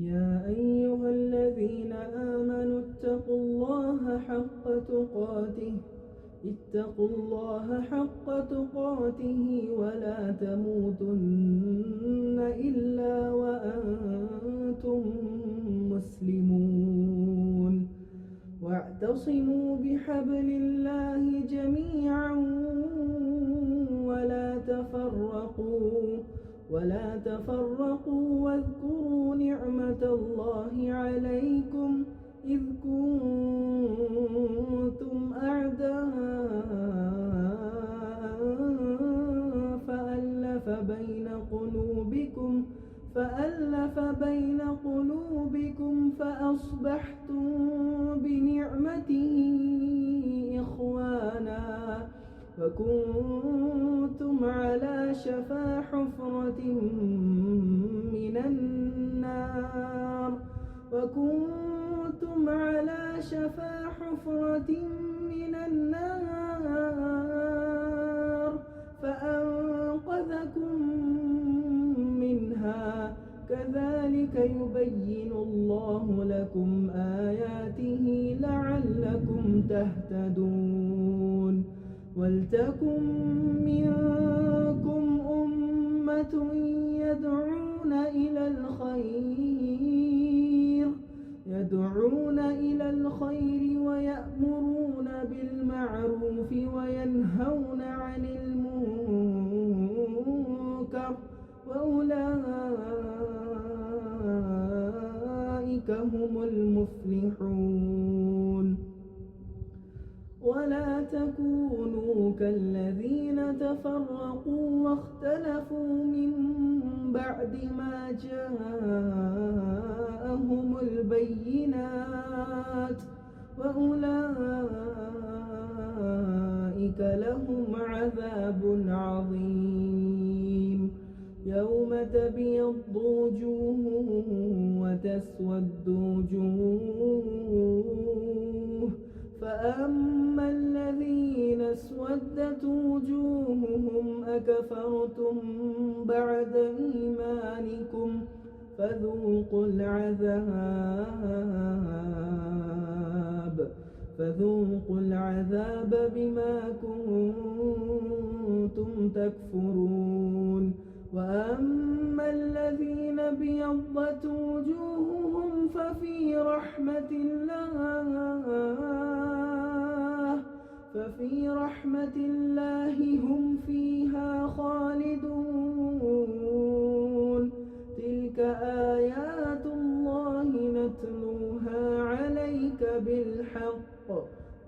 يا أيها الذين آمنوا اتقوا الله حق تقاته ولا تموتن إلا وأنتم مسلمون واعتصموا بحبل الله جميعا ولا تفرقوا واذكروا نعمة الله عليكم إذ كنتم أعداء فألف بين قلوبكم فأصبحتم بنعمته إخوانا وكنتم على شفا حفرة من النار فأنقذكم منها كذلك يبين الله لكم آياته لعلكم تهتدون ولتكن منكم أمة يدعون إلى الخير ويأمرون بالمعروف وينهون عن المنكر وأولئك هم المفلحون ولا تكونوا كالذين تفرقوا واختلفوا من بعد ما جاءهم البينات وأولئك لهم عذاب عظيم يوم تبيض وجوه وتسود وجوه فأما الذين اسودت وجوههم أكفرتم بعد إيمانكم فذوقوا العذاب بما كنتم تكفرون وأما الذين ابيضت وجوههم ففي رحمة الله هم فيها خالدون تلك آيات الله نتلوها عليك بالحق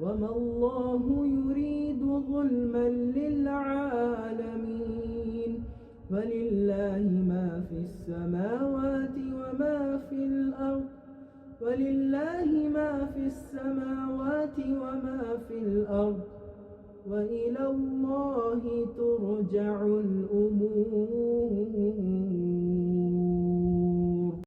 وما الله يريد ظلما للعالمين ولله ما في السماوات وما في الأرض وإلى الله ترجع الأمور.